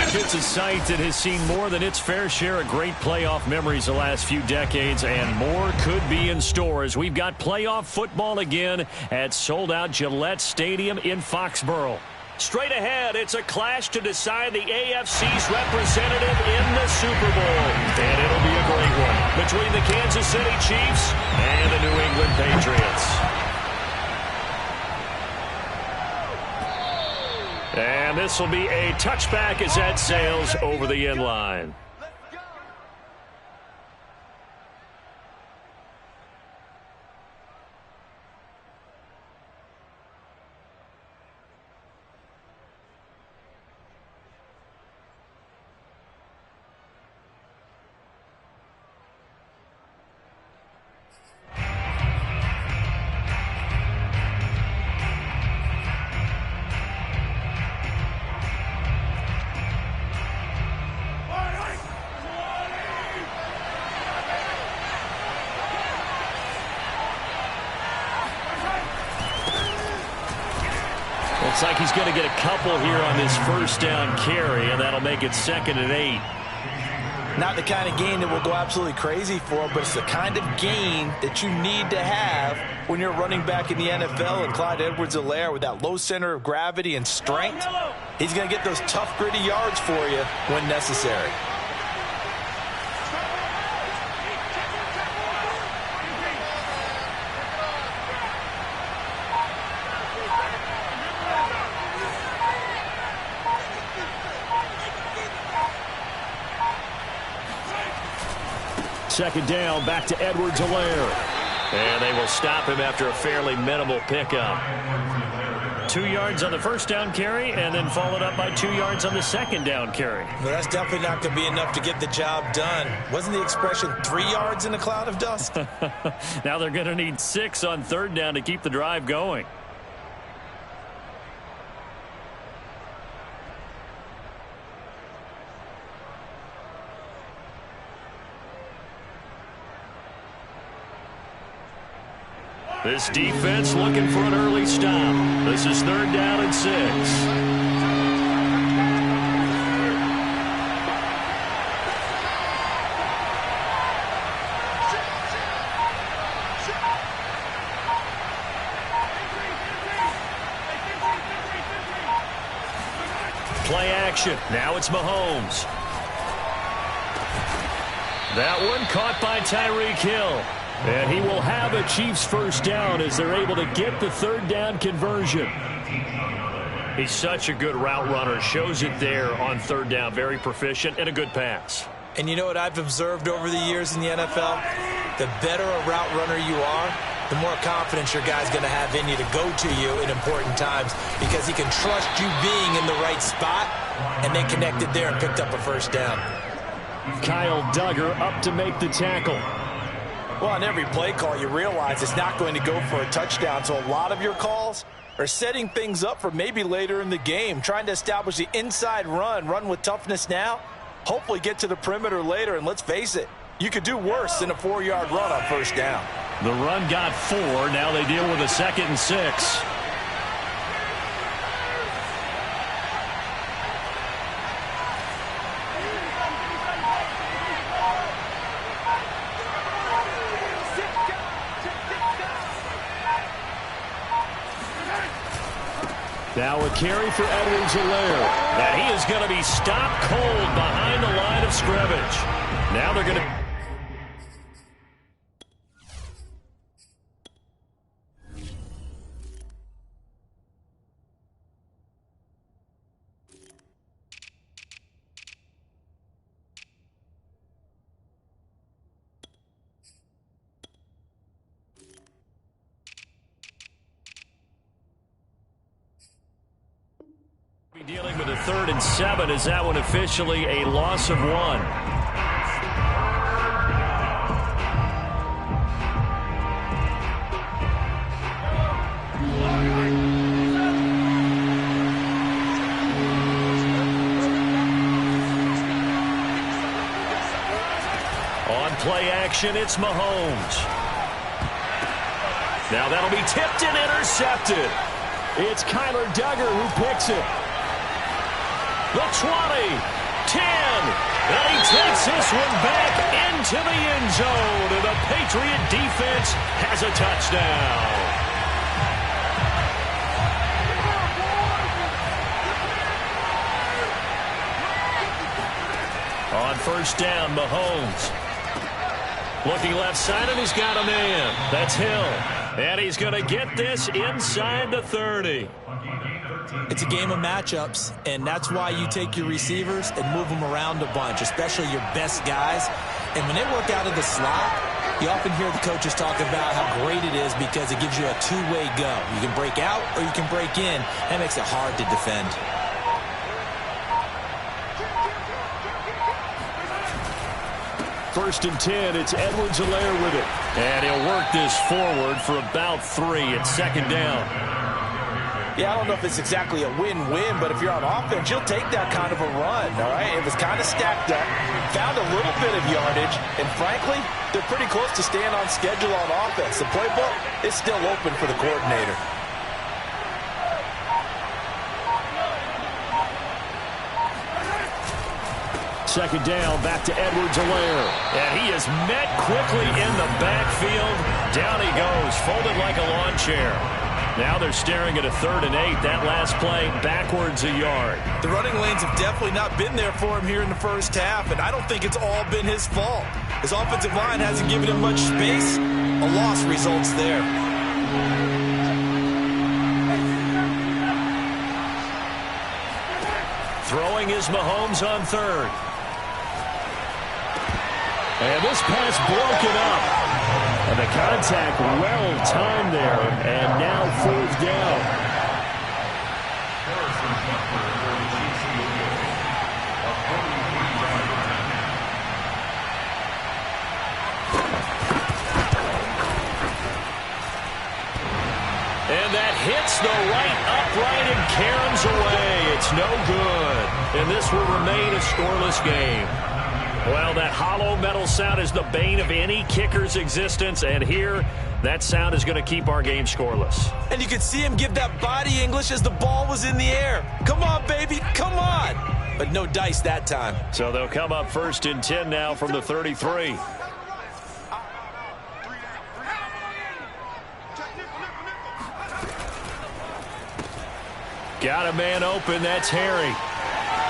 It's a site that has seen more than its fair share of great playoff memories the last few decades, and more could be in store as we've got playoff football again at sold-out Gillette Stadium in Foxborough. Straight ahead, it's a clash to decide the AFC's representative in the Super Bowl. And it'll be a great one between the Kansas City Chiefs and the New England Patriots. And this will be a touchback as that sails over the end line. Looks like he's going to get a couple here on this first down carry, and that'll make it 2nd and 8. Not the kind of gain that will go absolutely crazy for, but it's the kind of gain that you need to have when you're running back in the NFL. And Clyde Edwards-Helaire, with that low center of gravity and strength, he's going to get those tough, gritty yards for you when necessary. Second down, back to Edwards-Helaire. And they will stop him after a fairly minimal pickup. 2 yards on the first down carry, and then followed up by 2 yards on the second down carry. Well, that's definitely not going to be enough to get the job done. Wasn't the expression 3 yards in a cloud of dust? Now they're going to need 6 on third down to keep the drive going. This defense looking for an early stop. This is 3rd down and 6. Play action. Now it's Mahomes. That one caught by Tyreek Hill. And he will have a Chiefs first down as they're able to get the 3rd down conversion. He's such a good route runner. Shows it there on 3rd down. Very proficient and a good pass. And you know what I've observed over the years in the NFL? The better a route runner you are, the more confidence your guy's going to have in you to go to you in important times, because he can trust you being in the right spot, and they connected there and picked up a first down. Kyle Duggar up to make the tackle. Well, on every play call, you realize it's not going to go for a touchdown, so a lot of your calls are setting things up for maybe later in the game, trying to establish the inside run with toughness now, hopefully get to the perimeter later, and let's face it, you could do worse than a 4-yard run on first down. The run got 4. Now they deal with a 2nd and 6. Now a carry for Edwards-Helaire. And he is going to be stopped cold behind the line of scrimmage. Now they're going to... dealing with a 3rd and 7. Is that one officially a loss of 1? On play action, it's Mahomes. Now that'll be tipped and intercepted. It's Kyler Duggar who picks it. The 20, 10. And he takes this one back into the end zone. And the Patriot defense has a touchdown. On first down, Mahomes. Looking left side, and he's got a man. That's Hill. And he's going to get this inside the 30. It's a game of matchups, and that's why you take your receivers and move them around a bunch, especially your best guys. And when they work out of the slot, you often hear the coaches talk about how great it is because it gives you a two-way go. You can break out or you can break in. That makes it hard to defend. First and 10, it's Edwards-Helaire with it. And he'll work this forward for about 3. It's second down. Yeah, I don't know if it's exactly a win-win, but if you're on offense, you'll take that kind of a run, all right? It was kind of stacked up, found a little bit of yardage, and frankly, they're pretty close to staying on schedule on offense. The playbook is still open for the coordinator. Second down, back to Edwards-Helaire. And he is met quickly in the backfield. Down he goes, folded like a lawn chair. Now they're staring at a 3rd and 8. That last play, backwards a yard. The running lanes have definitely not been there for him here in the first half, and I don't think it's all been his fault. His offensive line hasn't given him much space. A loss results there. Throwing is Mahomes on 3rd. And this pass broken up. And the contact well timed there. And now 4th down. And that hits the right upright and caroms away. It's no good. And this will remain a scoreless game. Well, that hollow metal sound is the bane of any kicker's existence, and here, that sound is going to keep our game scoreless. And you could see him give that body English as the ball was in the air. Come on, baby, come on. But no dice that time. So they'll come up 1st and 10 now from the 33. Got a man open, that's Harry.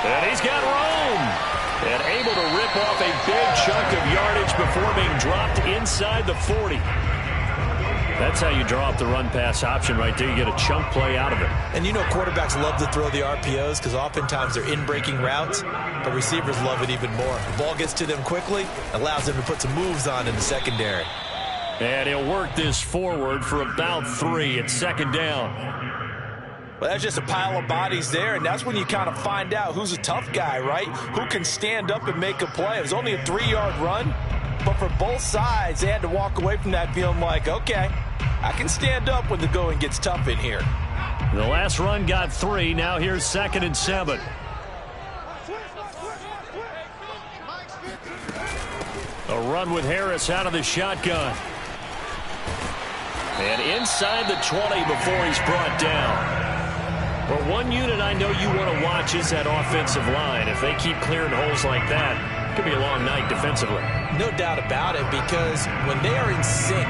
And he's got room. And able to rip off a big chunk of yardage before being dropped inside the 40. That's how you draw up the run-pass option right there. You get a chunk play out of it. And you know quarterbacks love to throw the RPOs because oftentimes they're in-breaking routes, but receivers love it even more. The ball gets to them quickly, allows them to put some moves on in the secondary. And he'll work this forward for about 3. It's second down. Well, that's just a pile of bodies there, and that's when you kind of find out who's a tough guy, right? Who can stand up and make a play. It was only a 3-yard run, but for both sides, they had to walk away from that feeling like, okay, I can stand up when the going gets tough in here. The last run got 3. Now here's 2nd and 7. A run with Harris out of the shotgun. And inside the 20 before he's brought down. But one unit I know you want to watch is that offensive line. If they keep clearing holes like that, it could be a long night defensively. No doubt about it, because when they are in sync,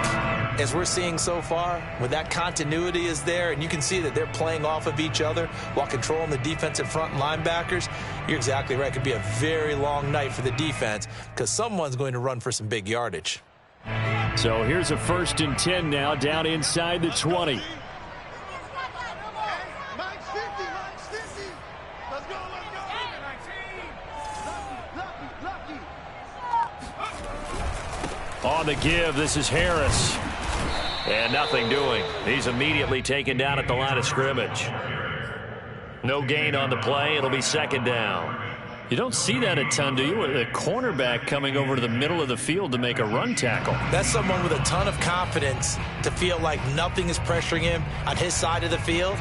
as we're seeing so far, when that continuity is there, and you can see that they're playing off of each other while controlling the defensive front linebackers, you're exactly right. It could be a very long night for the defense because someone's going to run for some big yardage. So here's a 1st and 10 now down inside the 20. On the give, this is Harris. And nothing doing. He's immediately taken down at the line of scrimmage. No gain on the play. It'll be second down. You don't see that a ton, do you? A cornerback coming over to the middle of the field to make a run tackle. That's someone with a ton of confidence to feel like nothing is pressuring him on his side of the field.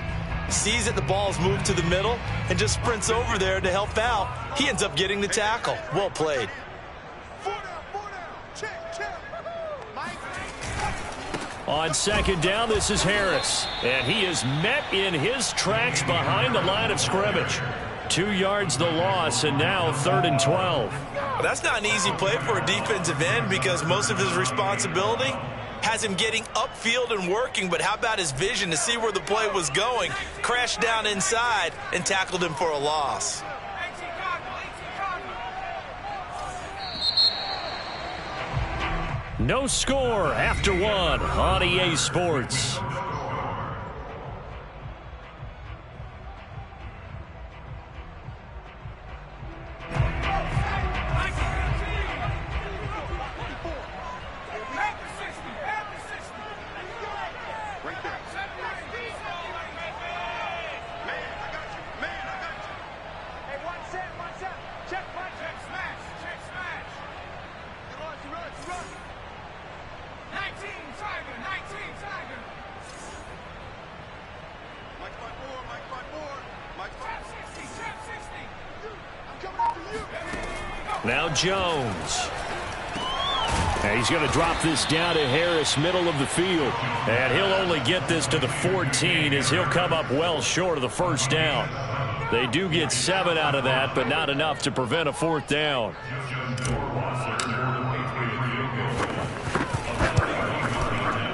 Sees that the ball's moved to the middle and just sprints over there to help out. He ends up getting the tackle. Well played. On second down, this is Harris. And he is met in his tracks behind the line of scrimmage. 2 yards the loss, and now 3rd and 12. Well, that's not an easy play for a defensive end because most of his responsibility has him getting upfield and working, but how about his vision to see where the play was going? Crashed down inside and tackled him for a loss. No score after 1 on EA Sports. Now Jones. And he's going to drop this down to Harris, middle of the field. And he'll only get this to the 14 as he'll come up well short of the first down. They do get 7 out of that, but not enough to prevent a 4th down.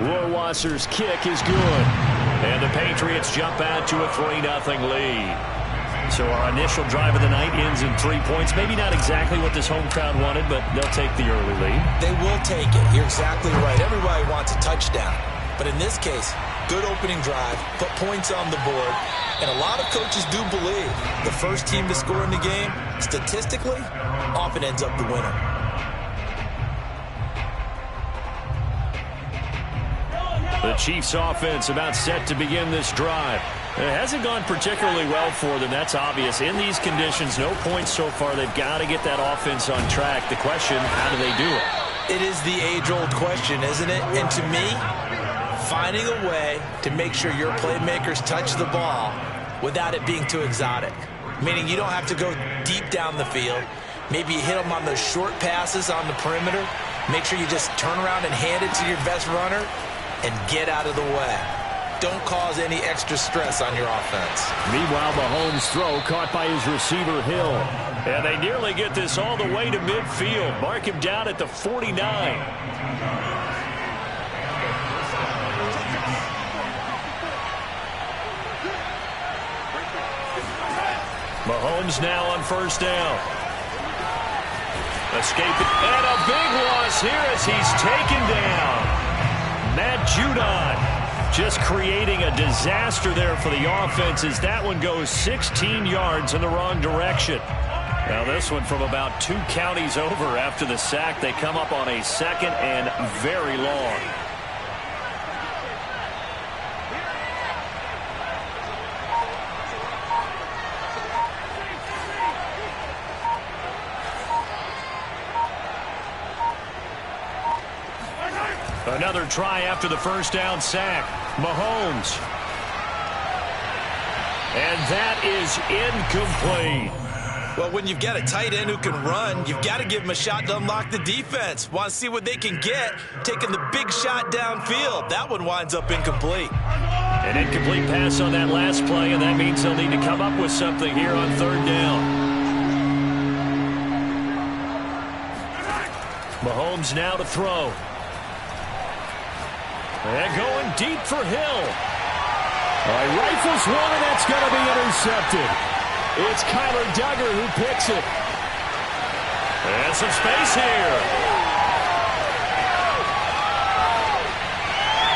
Rohrwasser's kick is good. And the Patriots jump out to a 3-0 lead. So our initial drive of the night ends in 3 points. Maybe not exactly what this home crowd wanted, but they'll take the early lead. They will take it. You're exactly right. Everybody wants a touchdown. But in this case, good opening drive, put points on the board. And a lot of coaches do believe the first team to score in the game, statistically, often ends up the winner. The Chiefs offense about set to begin this drive. It hasn't gone particularly well for them. That's obvious. In these conditions, no points so far. They've got to get that offense on track. The question, how do they do it? It is the age-old question, isn't it? And to me, finding a way to make sure your playmakers touch the ball without it being too exotic. Meaning you don't have to go deep down the field. Maybe you hit them on those short passes on the perimeter. Make sure you just turn around and hand it to your best runner and get out of the way. Don't cause any extra stress on your offense. Meanwhile, Mahomes' throw caught by his receiver, Hill. And they nearly get this all the way to midfield. Mark him down at the 49. Mahomes now on first down. Escaping. And a big loss here as he's taken down. Matt Judon. Just creating a disaster there for the offense as that one goes 16 yards in the wrong direction. Now this one from about 2 counties over after the sack. They come up on a 2nd and very long. Another try after the first down sack. Mahomes. And that is incomplete. Well, when you've got a tight end who can run, you've got to give him a shot to unlock the defense. Want to see what they can get, taking the big shot downfield. That one winds up incomplete. An incomplete pass on that last play, and that means they'll need to come up with something here on 3rd down. Mahomes now to throw. And going deep for Hill. Rifles one, and that's going to be intercepted. It's Kyler Duggar who picks it. And some space here.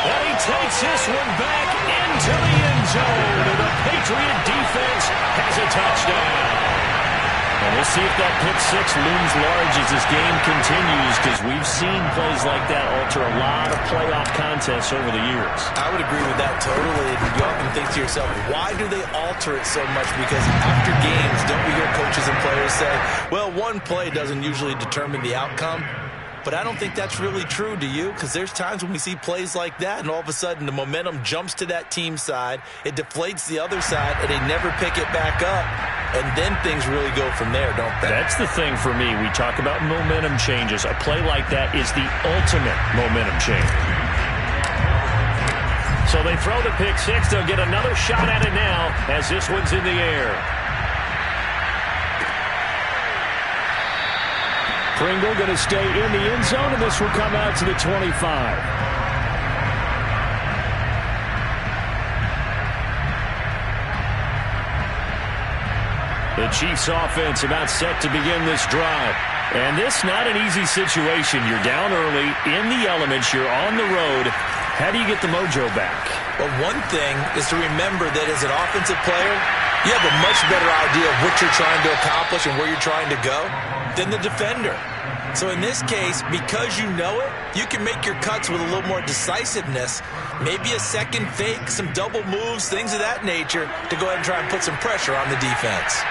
And he takes this one back into the end zone. And the Patriot defense has a touchdown. And we'll see if that pick 6 looms large as this game continues, because we've seen plays like that alter a lot of playoff contests over the years. I would agree with that totally. You often think to yourself, why do they alter it so much? Because after games, don't we hear coaches and players say, well, one play doesn't usually determine the outcome? But I don't think that's really true, do you? Because there's times when we see plays like that, and all of a sudden the momentum jumps to that team side, it deflates the other side, and they never pick it back up. And then things really go from there, don't they? That's the thing for me. We talk about momentum changes. A play like that is the ultimate momentum change. So they throw the pick 6. They'll get another shot at it now as this one's in the air. Pringle going to stay in the end zone, and this will come out to the 25. The Chiefs offense about set to begin this drive. And this not an easy situation. You're down early, in the elements, you're on the road. How do you get the mojo back? Well, one thing is to remember that as an offensive player, you have a much better idea of what you're trying to accomplish and where you're trying to go than the defender. So in this case, because you know it, you can make your cuts with a little more decisiveness, maybe a second fake, some double moves, things of that nature, to go ahead and try and put some pressure on the defense.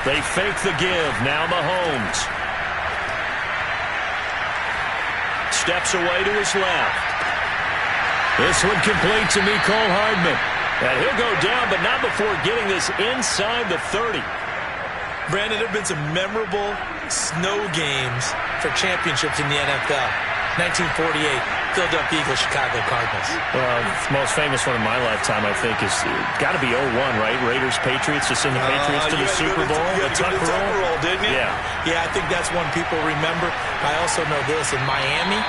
They fake the give. Now Mahomes steps away to his left. This one complete to Mecole Hardman. And he'll go down, but not before getting this inside the 30. Brandon, there have been some memorable snow games for championships in the NFL. 1948, Philadelphia Eagles, Chicago Cardinals. Well, the most famous one in my lifetime, I think, is got to be 01, right? Raiders, Patriots, to send the Patriots to the Super Bowl. The Tucker roll, didn't you? Yeah. Yeah, I think that's one people remember. I also know this. In Miami,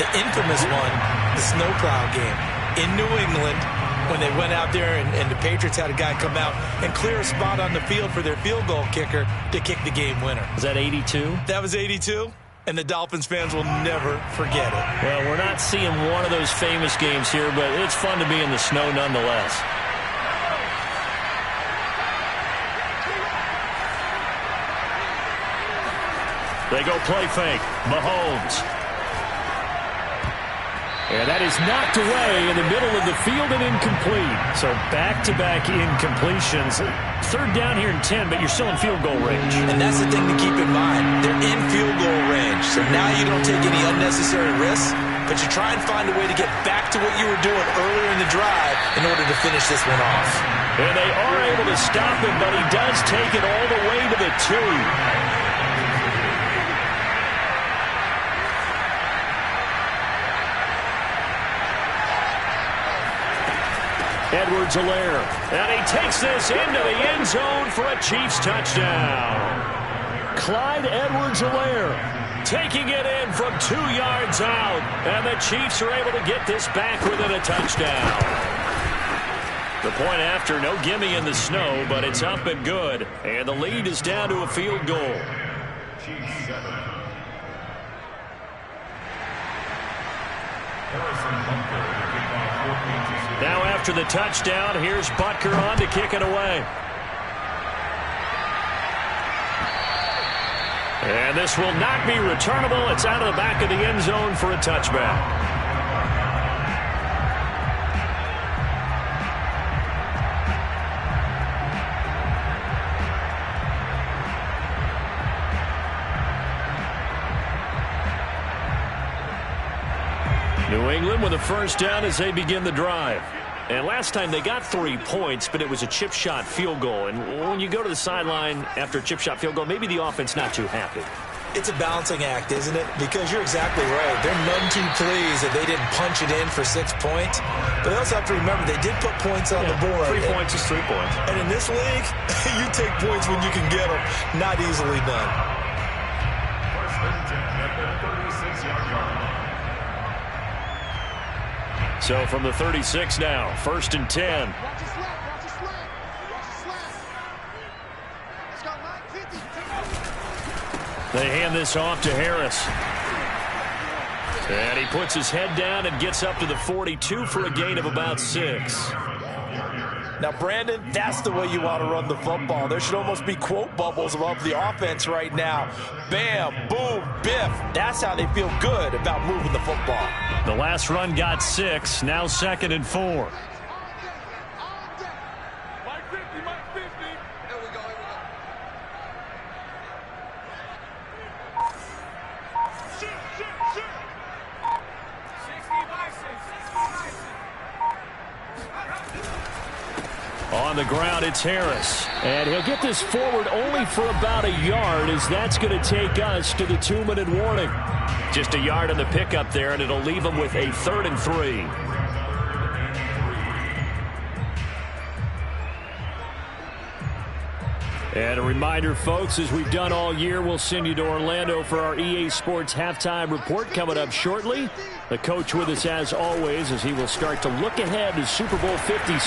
the infamous one, the snowplow game. In New England, when they went out there and the Patriots had a guy come out and clear a spot on the field for their field goal kicker to kick the game winner. Was that 82? That was 82. And the Dolphins fans will never forget it. Well, we're not seeing one of those famous games here, but it's fun to be in the snow nonetheless. They go play fake. Mahomes. And that is knocked away in the middle of the field and incomplete. So back-to-back incompletions. Third down here and 10, but you're still in field goal range. And that's the thing to keep in mind. They're in field goal range. So now you don't take any unnecessary risks, but you try and find a way to get back to what you were doing earlier in the drive in order to finish this one off. And they are able to stop him, but he does take it all the way to the 2. Edwards-Helaire, and he takes this into the end zone for a Chiefs touchdown. Clyde Edwards-Helaire taking it in from 2 yards out, and the Chiefs are able to get this back within a touchdown. The point after, no gimme in the snow, but it's up and good, and the lead is down to a field goal. Chiefs 7. Now after the touchdown, here's Butker on to kick it away. And this will not be returnable. It's out of the back of the end zone for a touchback. New England with a first down as they begin the drive. And last time they got 3 points, but it was a chip shot field goal. And when you go to the sideline after a chip shot field goal, maybe the offense not too happy. It's a balancing act, isn't it? Because you're exactly right. They're none too pleased that they didn't punch it in for 6 points. But they also have to remember they did put points on the board. 3 points is 3 points. And in this league, you take points when you can get them. Not easily done. First and 10 at the 36-yard line. So from the 36 now, first and 10. Watch your slap, watch your slap, watch your slap. Let's go, 950. They hand this off to Harris. And he puts his head down and gets up to the 42 for a gain of about 6. Now, Brandon, that's the way you want to run the football. There should almost be quote bubbles above the offense right now. Bam, boom, biff. That's how they feel good about moving the football. The last run got 6, now 2nd and 4. On the ground, it's Harris. And he'll get this forward only for about a yard, as that's going to take us to the 2-minute warning. Just a yard on the pickup there, and it'll leave them with a 3rd and 3. And a reminder, folks, as we've done all year, we'll send you to Orlando for our EA Sports halftime report coming up shortly. The coach with us as always as he will start to look ahead to Super Bowl 56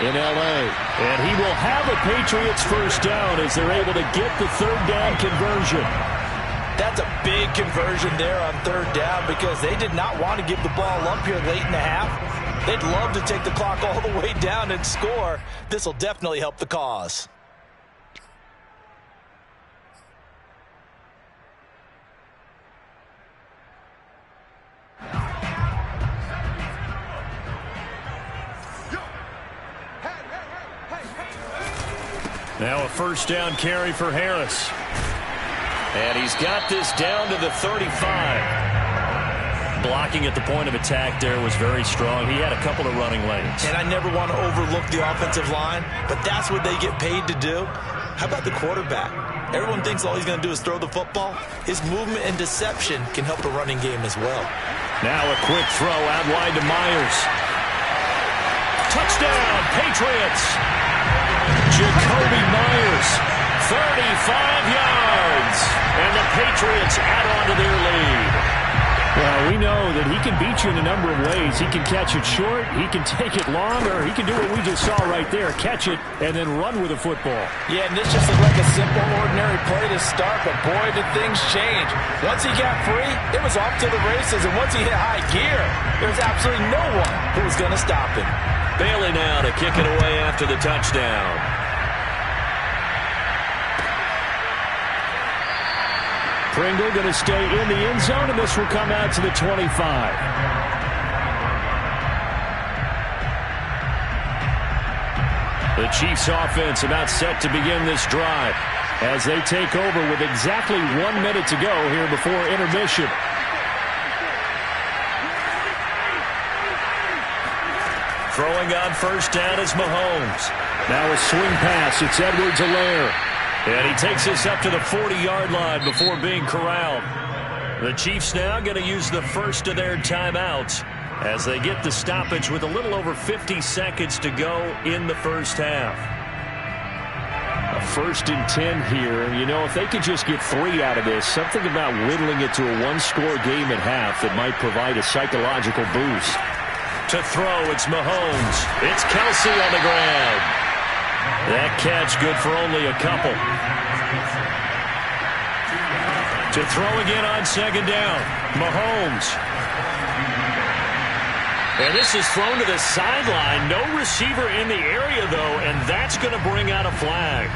in L.A. And he will have a Patriots first down as they're able to get the third down conversion. That's a big conversion there on third down because they did not want to give the ball up here late in the half. They'd love to take the clock all the way down and score. This will definitely help the cause. Now a first down carry for Harris. And he's got this down to the 35. Blocking at the point of attack there was very strong. He had a couple of running lanes. And I never want to overlook the offensive line, but that's what they get paid to do. How about the quarterback? Everyone thinks all he's going to do is throw the football. His movement and deception can help a running game as well. Now a quick throw out wide to Myers. Touchdown, Patriots! Jacoby Myers, 35 yards. And the Patriots add on to their lead. Well, we know that he can beat you in a number of ways. He can catch it short, he can take it long, or he can do what we just saw right there, catch it and then run with the football. Yeah, and this just looked like a simple, ordinary play to start, but boy, did things change. Once he got free, it was off to the races, and once he hit high gear, there was absolutely no one who was going to stop him. Bailey now to kick it away after the touchdown. Pringle going to stay in the end zone, and this will come out to the 25. The Chiefs offense about set to begin this drive as they take over with exactly 1 minute to go here before intermission. Throwing on first down is Mahomes. Now a swing pass. It's Edwards-Helaire. And he takes this up to the 40-yard line before being corralled. The Chiefs now going to use the first of their timeouts as they get the stoppage with a little over 50 seconds to go in the first half. A 1st and 10 here. You know, if they could just get 3 out of this, something about whittling it to a one-score game at half that might provide a psychological boost. To throw, it's Mahomes. It's Kelsey on the ground. That catch good for only a couple. To throw again on second down. Mahomes. And this is thrown to the sideline. No receiver in the area, though, and that's going to bring out a flag.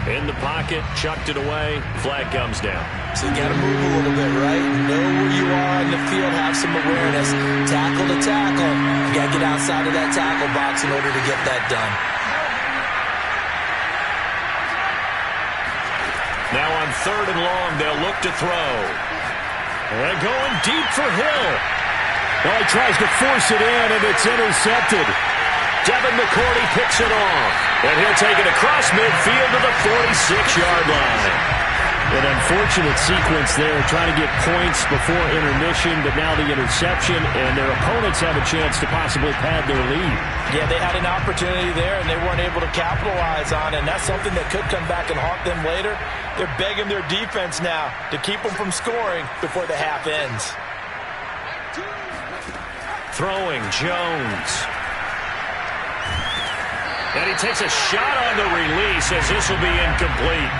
In the pocket, chucked it away. Flag comes down. So you got to move a little bit, right? Know where you are in the field. Have some awareness. Tackle to tackle. You got to get outside of that tackle box in order to get that done. Now on 3rd and long, they'll look to throw. And going deep for Hill. Well, he tries to force it in, and it's intercepted. Devin McCourty picks it off. And he'll take it across midfield to the 46-yard line. An unfortunate sequence there, trying to get points before intermission, but now the interception, and their opponents have a chance to possibly pad their lead. Yeah, they had an opportunity there, and they weren't able to capitalize on it, and that's something that could come back and haunt them later. They're begging their defense now to keep them from scoring before the half ends. Throwing, Jones. And he takes a shot on the release as this will be incomplete.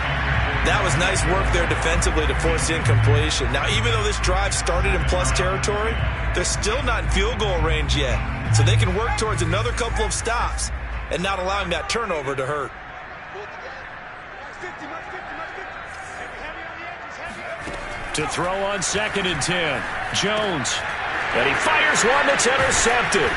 That was nice work there defensively to force incompletion. Now, even though this drive started in plus territory, they're still not in field goal range yet. So they can work towards another couple of stops and not allowing that turnover to hurt. To throw on 2nd and 10. Jones. And he fires one that's intercepted.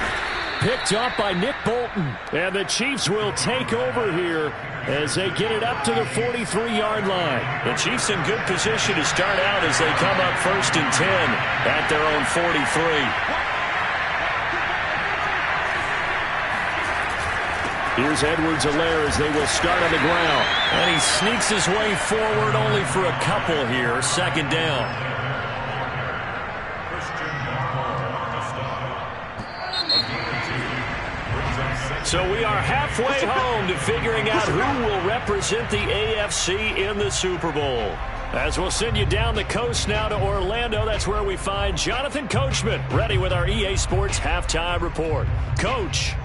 Picked up by Nick Bolton. And the Chiefs will take over here as they get it up to the 43-yard line. The Chiefs in good position to start out as they come up 1st and 10 at their own 43. Here's Edwards-Helaire as they will start on the ground. And he sneaks his way forward only for a couple here. 2nd down. So we are halfway home to figuring out who will represent the AFC in the Super Bowl. As we'll send you down the coast now to Orlando, that's where we find Jonathan Coachman, ready with our EA Sports Halftime Report. Coach.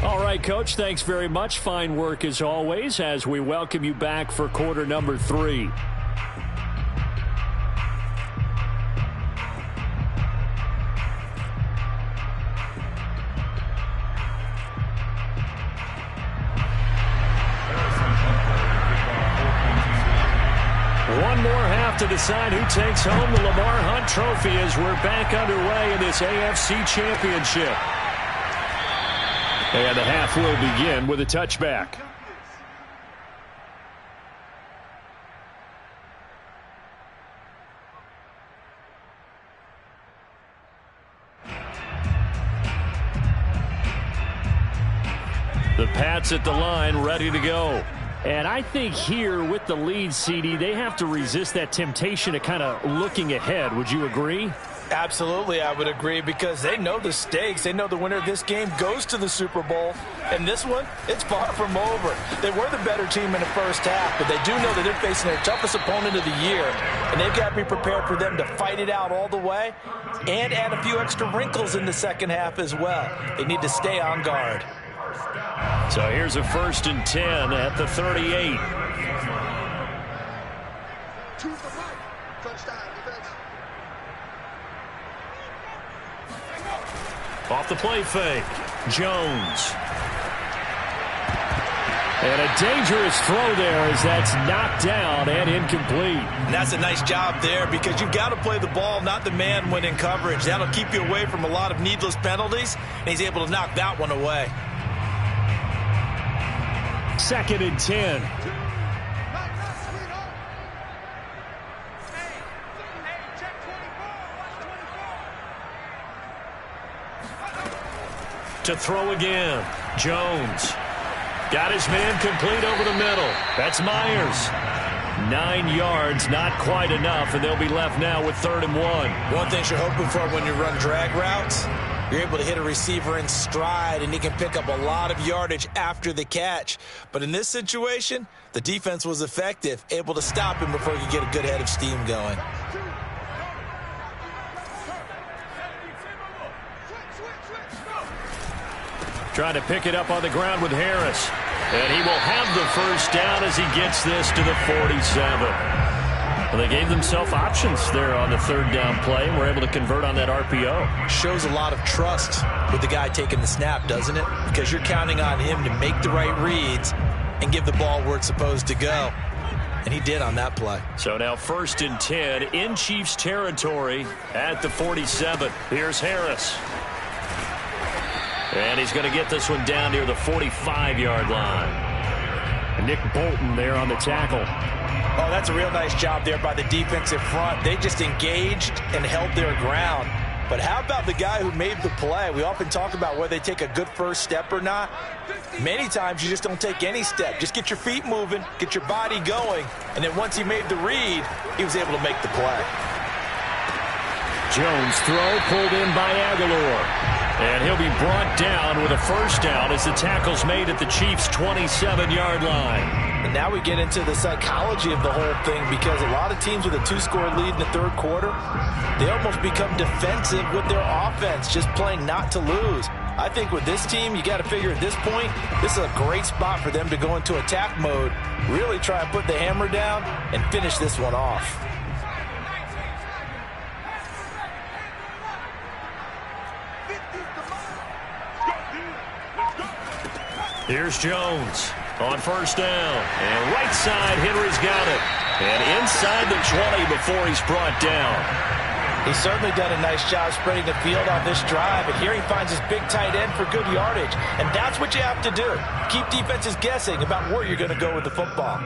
All right, Coach, thanks very much. Fine work as always as we welcome you back for quarter number 3. One more half to decide who takes home the Lamar Hunt Trophy as we're back underway in this AFC Championship. And the half will begin with a touchback. The Pats at the line, ready to go. And I think here with the lead, CD, they have to resist that temptation of kind of looking ahead. Would you agree? Absolutely, I would agree, because they know the stakes. They know the winner of this game goes to the Super Bowl. And this one, it's far from over. They were the better team in the first half, but they do know that they're facing their toughest opponent of the year. And they've got to be prepared for them to fight it out all the way and add a few extra wrinkles in the second half as well. They need to stay on guard. So here's a 1st and 10 at the 38. To the right. Touchdown defense. Off the play fake. Jones. And a dangerous throw there as that's knocked down and incomplete. And that's a nice job there, because you've got to play the ball, not the man when in coverage. That'll keep you away from a lot of needless penalties, and he's able to knock that one away. 2nd and 10. To throw again. Jones. Got his man complete over the middle. That's Myers. 9 yards, not quite enough, and they'll be left now with 3rd and 1. One thing you're hoping for when you run drag routes, you're able to hit a receiver in stride, and he can pick up a lot of yardage after the catch. But in this situation, the defense was effective, able to stop him before he could get a good head of steam going. Trying to pick it up on the ground with Harris. And he will have the 1st down as he gets this to the 47. Well, they gave themselves options there on the 3rd down play, and were able to convert on that RPO. Shows a lot of trust with the guy taking the snap, doesn't it? Because you're counting on him to make the right reads and give the ball where it's supposed to go. And he did on that play. So now 1st and 10 in Chiefs territory at the 47. Here's Harris. And he's going to get this one down near the 45-yard line. And Nick Bolton there on the tackle. Oh, that's a real nice job there by the defensive front. They just engaged and held their ground. But how about the guy who made the play? We often talk about whether they take a good first step or not. Many times you just don't take any step. Just get your feet moving, get your body going, and then once he made the read, he was able to make the play. Jones throw pulled in by Aguilar. And he'll be brought down with a 1st down as the tackle's made at the Chiefs' 27-yard line. And now we get into the psychology of the whole thing, because a lot of teams with a 2-score lead in the 3rd quarter, they almost become defensive with their offense, just playing not to lose. I think with this team, you got to figure at this point, this is a great spot for them to go into attack mode, really try and put the hammer down and finish this one off. Here's Jones on 1st down. And right side, Henry's got it. And inside the 20 before he's brought down. He's certainly done a nice job spreading the field on this drive. And here he finds his big tight end for good yardage. And that's what you have to do. Keep defenses guessing about where you're going to go with the football.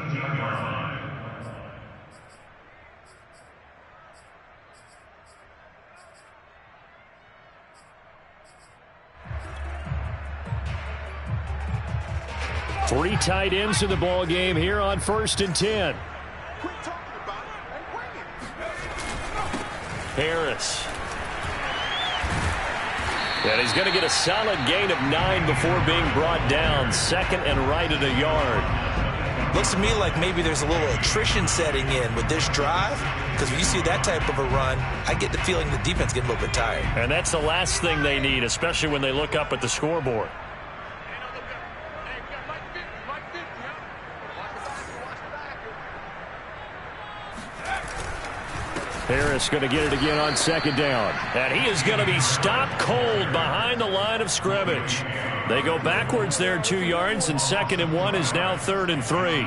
Three tight ends in the ball game here on 1st and 10. Quit talking about it and bring it. Harris. And he's going to get a solid gain of 9 before being brought down. Second and right at a yard. Looks to me like maybe there's a little attrition setting in with this drive, because when you see that type of a run, I get the feeling the defense getting a little bit tired. And that's the last thing they need, especially when they look up at the scoreboard. Harris going to get it again on 2nd down. And he is going to be stopped cold behind the line of scrimmage. They go backwards there 2 yards, and 2nd and 1 is now 3rd and 3.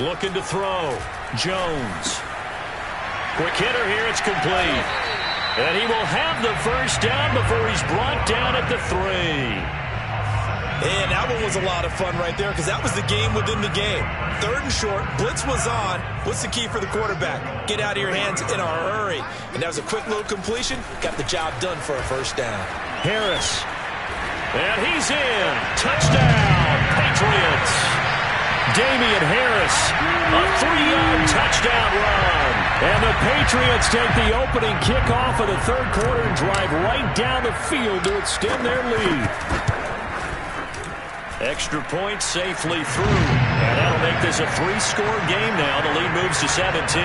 Looking to throw. Jones. Quick hitter here, it's complete. And he will have the first down before he's brought down at the 3. And that one was a lot of fun right there, because that was the game within the game. 3rd and short, blitz was on. What's the key for the quarterback? Get out of your hands in a hurry. And that was a quick little completion. Got the job done for a first down. Harris. And he's in. Touchdown, Patriots. Damian Harris, a 3-yard touchdown run. And the Patriots take the opening kickoff of the 3rd quarter and drive right down the field to extend their lead. Extra point safely through. And that'll make this a 3-score game now. The lead moves to 17.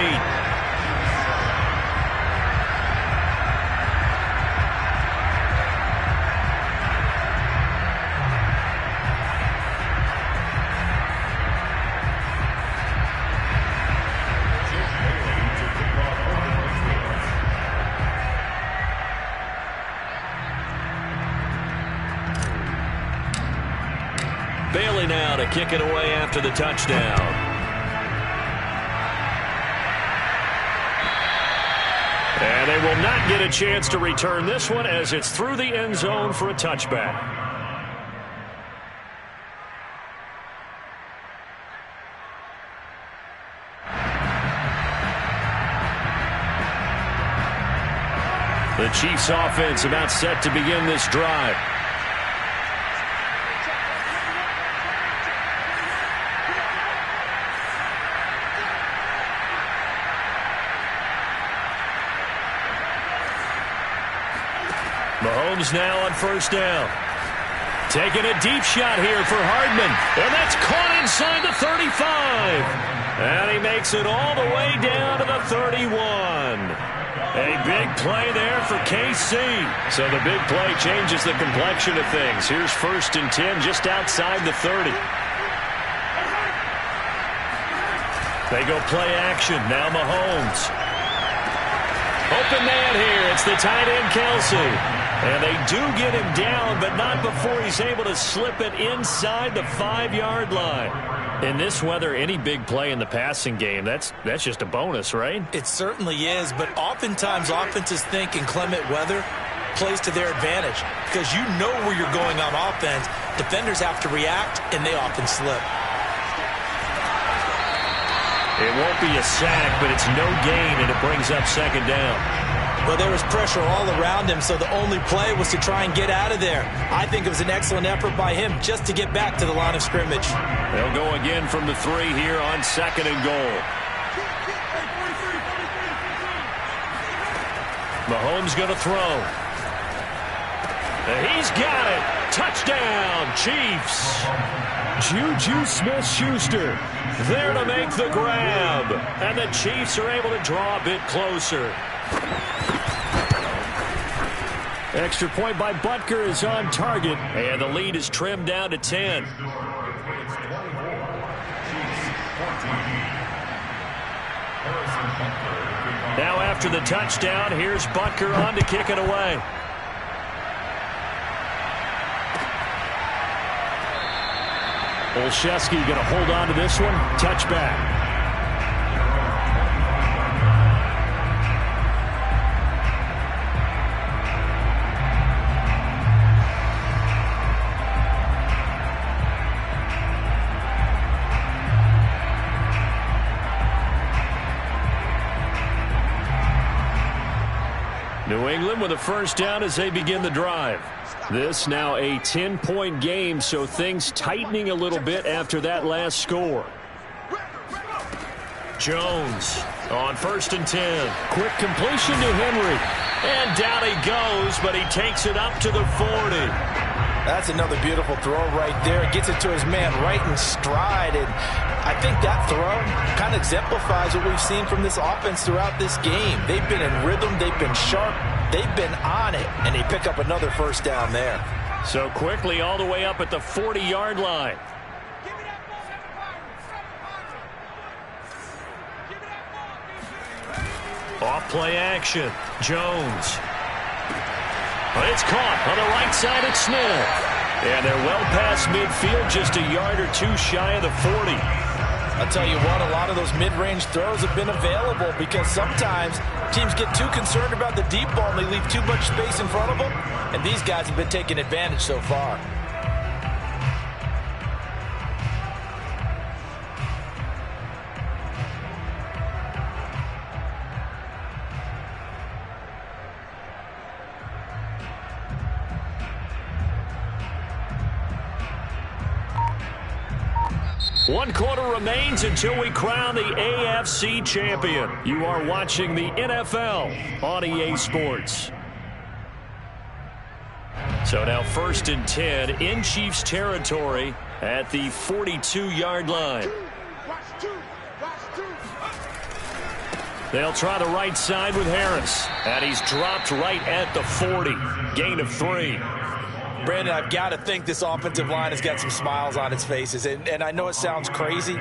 Bailey now to kick it away after the touchdown. And they will not get a chance to return this one as it's through the end zone for a touchback. The Chiefs offense about set to begin this drive. Mahomes now on 1st down. Taking a deep shot here for Hardman. And that's caught inside the 35. And he makes it all the way down to the 31. A big play there for KC. So the big play changes the complexion of things. Here's 1st and 10 just outside the 30. They go play action. Now Mahomes. Open man here. It's the tight end, Kelsey. And they do get him down, but not before he's able to slip it inside the 5-yard line. In this weather, any big play in the passing game, that's just a bonus, right? It certainly is, but oftentimes offenses think inclement weather plays to their advantage, because you know where you're going on offense. Defenders have to react, and they often slip. It won't be a sack, but it's no gain, and it brings up 2nd down. Well, there was pressure all around him, so the only play was to try and get out of there. I think it was an excellent effort by him just to get back to the line of scrimmage. They'll go again from the 3 here on 2nd and goal. Mahomes going to throw. And he's got it. Touchdown, Chiefs. Juju Smith-Schuster there to make the grab. And the Chiefs are able to draw a bit closer. Extra point by Butker is on target, and the lead is trimmed down to 10. Now after the touchdown, here's Butker on to kick it away. Olszewski going to hold on to this one. Touchback. New England with a first down as they begin the drive. This now a 10-point game, so things tightening a little bit after that last score. Jones on 1st and 10. Quick completion to Henry. And down he goes, but he takes it up to the 40. That's another beautiful throw right there. Gets it to his man right in stride. And I think that throw kind of exemplifies what we've seen from this offense throughout this game. They've been in rhythm. They've been sharp. They've been on it. And they pick up another first down there. So quickly all the way up at the 40-yard line. Off play action. Jones. But it's caught on the right side at Smith. And they're well past midfield, just a yard or two shy of the 40. I'll tell you what, a lot of those mid-range throws have been available because sometimes teams get too concerned about the deep ball and they leave too much space in front of them. And these guys have been taking advantage so far. One quarter remains until we crown the AFC champion. You are watching the NFL on EA Sports. So now 1st and 10 in Chiefs territory at the 42-yard line. They'll try the right side with Harris. And he's dropped right at the 40. Gain of 3. Brandon, I've got to think this offensive line has got some smiles on its faces. And I know it sounds crazy,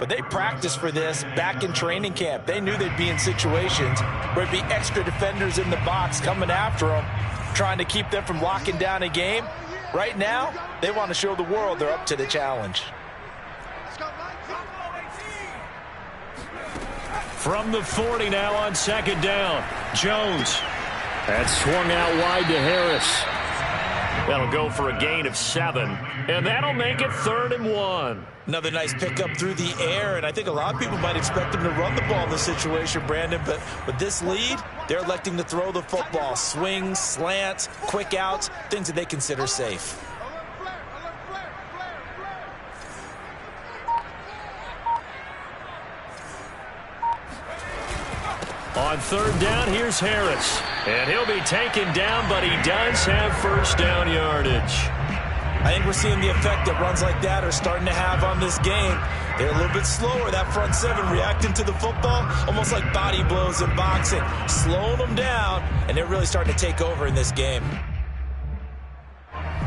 but they practiced for this back in training camp. They knew they'd be in situations where it'd be extra defenders in the box coming after them, trying to keep them from locking down a game. Right now, they want to show the world they're up to the challenge. From the 40 now on 2nd down. Jones. That's swung out wide to Harris. That'll go for a gain of 7. And that'll make it 3rd and 1. Another nice pickup through the air, and I think a lot of people might expect them to run the ball in this situation, Brandon, but with this lead, they're electing to throw the football. Swings, slants, quick outs, things that they consider safe. On 3rd down, here's Harris. And he'll be taken down, but he does have first down yardage. I think we're seeing the effect that runs like that are starting to have on this game. They're a little bit slower, that front 7 reacting to the football, almost like body blows in boxing, slowing them down, and they're really starting to take over in this game.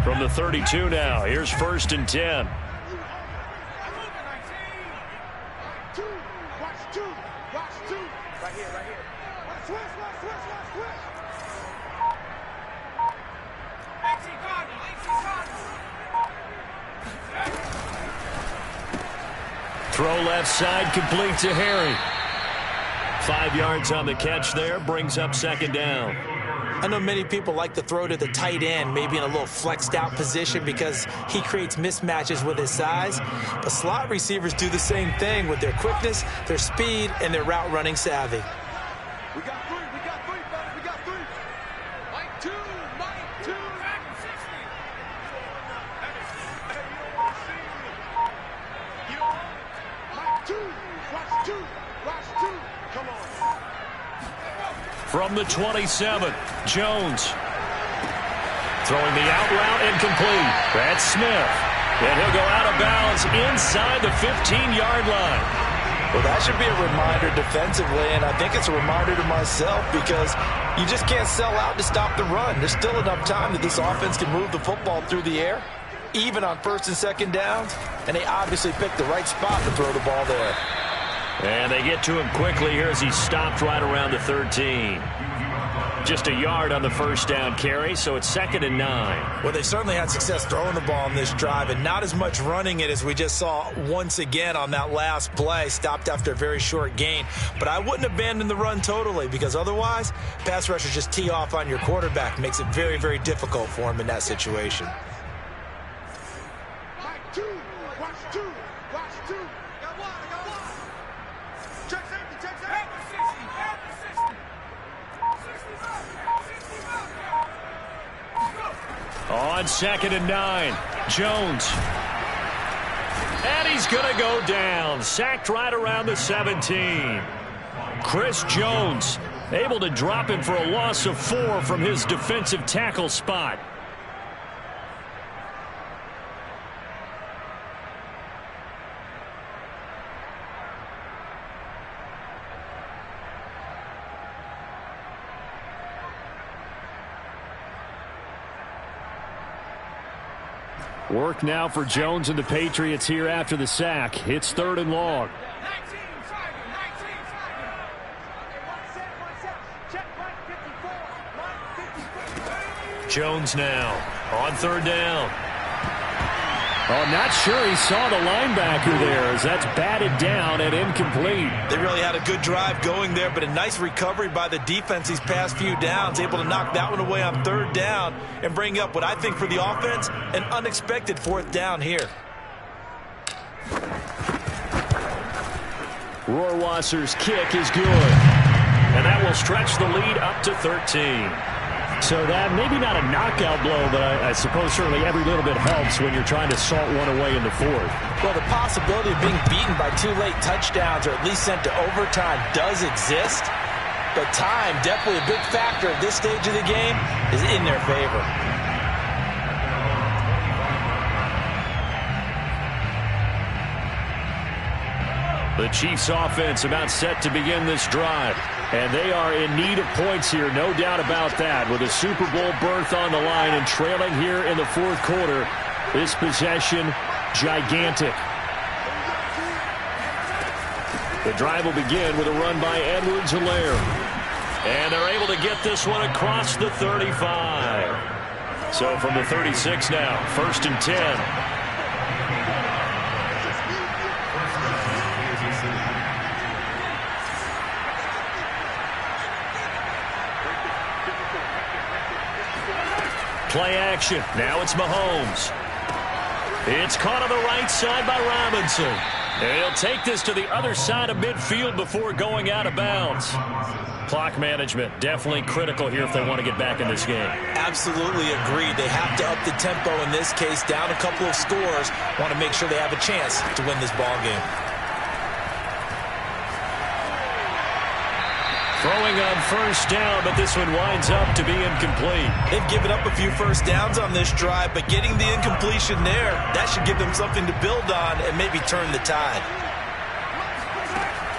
From the 32 now, here's 1st and 10. Throw left side, complete to Harry. 5 yards on the catch there, brings up 2nd down. I know many people like to throw to the tight end, maybe in a little flexed out position because he creates mismatches with his size. But slot receivers do the same thing with their quickness, their speed, and their route running savvy. We got 3, fellas, we got 3. Mike 2, Mike 2. Mike 2, watch 2, watch 2. Come on. From the 27, Jones. Throwing the out route incomplete. That's Smith. And he'll go out of bounds inside the 15-yard line. Well, that should be a reminder defensively, and I think it's a reminder to myself because you just can't sell out to stop the run. There's still enough time that this offense can move the football through the air, even on 1st and 2nd downs, and they obviously picked the right spot to throw the ball there. And they get to him quickly here as he stopped right around the 13. Just a yard on the first down carry, so it's 2nd and 9. Well, they certainly had success throwing the ball in this drive, and not as much running it as we just saw once again on that last play. Stopped after a very short gain. But I wouldn't abandon the run totally, because otherwise, pass rushers just tee off on your quarterback. Makes it very, very difficult for him in that situation. Mike 2, watch 2, watch 2. Got one. Check safety, check safety. on 2nd and 9. Jones. And he's going to go down. Sacked right around the 17. Chris Jones able to drop him for a loss of 4 from his defensive tackle spot. Work now for Jones and the Patriots here after the sack. It's 3rd and long. Jones now on 3rd down. Oh, not sure he saw the linebacker there as that's batted down and incomplete. They really had a good drive going there, but a nice recovery by the defense these past few downs, able to knock that one away on 3rd down and bring up what I think for the offense, an unexpected 4th down here. Rohrwasser's kick is good, and that will stretch the lead up to 13. So that maybe not a knockout blow, but I suppose certainly every little bit helps when you're trying to salt one away in the 4th. Well, the possibility of being beaten by 2 late touchdowns or at least sent to overtime does exist, but time, definitely a big factor at this stage of the game, is in their favor. The Chiefs offense about set to begin this drive. And they are in need of points here, no doubt about that. With a Super Bowl berth on the line and trailing here in the 4th quarter, this possession gigantic. The drive will begin with a run by Edwards-Helaire. And they're able to get this one across the 35. So from the 36 now, 1st and 10. Play action. Now it's Mahomes. It's caught on the right side by Robinson. And he'll take this to the other side of midfield before going out of bounds. Clock management definitely critical here if they want to get back in this game. Absolutely agreed. They have to up the tempo in this case, down a couple of scores. Want to make sure they have a chance to win this ball game. Throwing on 1st down, but this one winds up to be incomplete. They've given up a few 1st downs on this drive, but getting the incompletion there, that should give them something to build on and maybe turn the tide.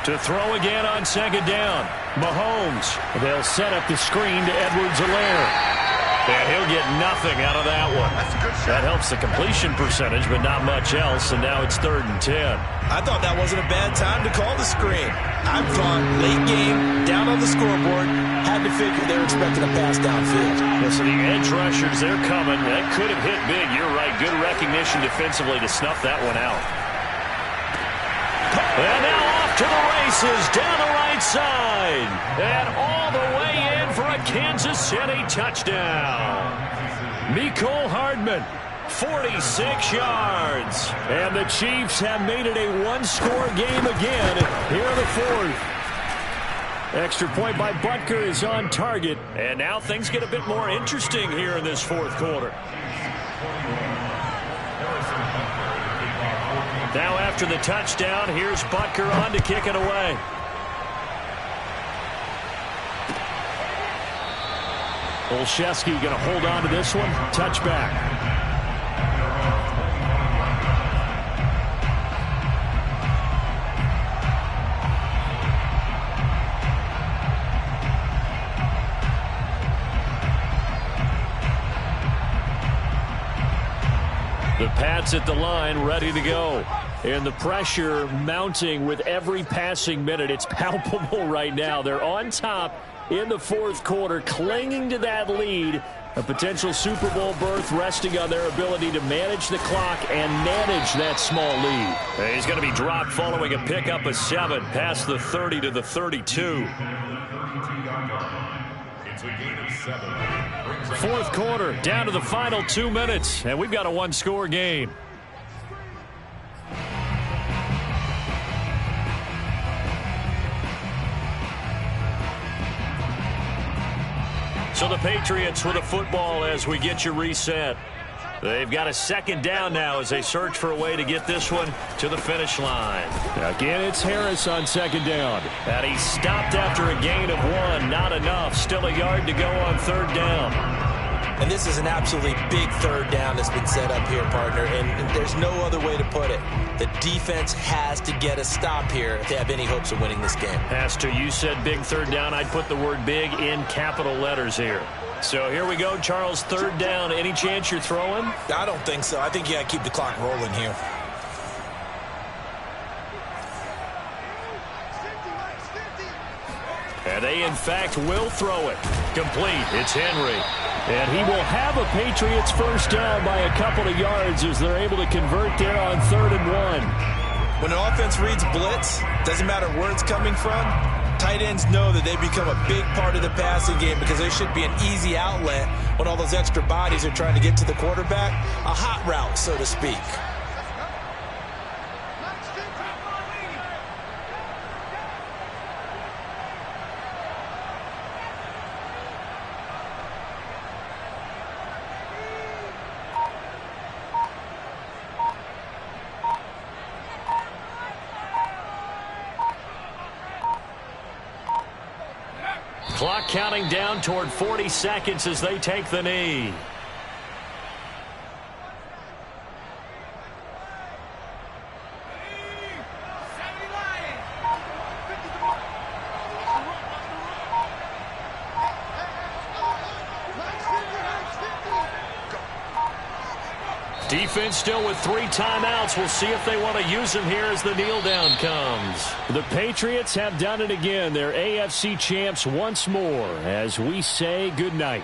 To throw again on 2nd down. Mahomes. They'll set up the screen to Edwards-Helaire. And he'll get nothing out of that one. That helps the completion percentage, but not much else, and now it's 3rd and 10. I thought that wasn't a bad time to call the screen. I thought late game, down on the scoreboard, had to figure they were expecting a pass downfield. So the edge rushers, they're coming. That could have hit big. You're right. Good recognition defensively to snuff that one out. And now off to the races down the right side. And all the way in for a Kansas City touchdown. Mecole Hardman, 46 yards. And the Chiefs have made it a one-score game again here in the 4th. Extra point by Butker is on target. And now things get a bit more interesting here in this 4th quarter. Now after the touchdown, here's Butker on to kick it away. Olszewski going to hold on to this one. Touchback. The Pats at the line, ready to go. And the pressure mounting with every passing minute. It's palpable right now. They're on top in the 4th quarter, clinging to that lead. A potential Super Bowl berth resting on their ability to manage the clock and manage that small lead. He's going to be dropped following a pickup of 7 past the 30 to the 32. It's a gain of 7. 4th quarter, down to the final 2 minutes, and we've got a one-score game. So the Patriots with a football as we get you reset. They've got a second down now as they search for a way to get this one to the finish line. Again, it's Harris on second down. And he stopped after a gain of 1. Not enough. Still a yard to go on third down. And this is an absolutely big third down that's been set up here, partner. And there's no other way to put it. The defense has to get a stop here if they have any hopes of winning this game. Has to. You said big third down. I'd put the word big in capital letters here. So here we go, Charles, third down. Any chance you're throwing? I don't think so. I think you got to keep the clock rolling here. And they, in fact, will throw it. Complete. It's Henry. And he will have a Patriots first down by a couple of yards as they're able to convert there on 3rd and 1. When an offense reads blitz, doesn't matter where it's coming from, tight ends know that they become a big part of the passing game because there should be an easy outlet when all those extra bodies are trying to get to the quarterback. A hot route, so to speak. Clock counting down toward 40 seconds as they take the knee. Defense still with 3 timeouts. We'll see if they want to use them here as the kneel down comes. The Patriots have done it again. They're AFC champs once more as we say goodnight.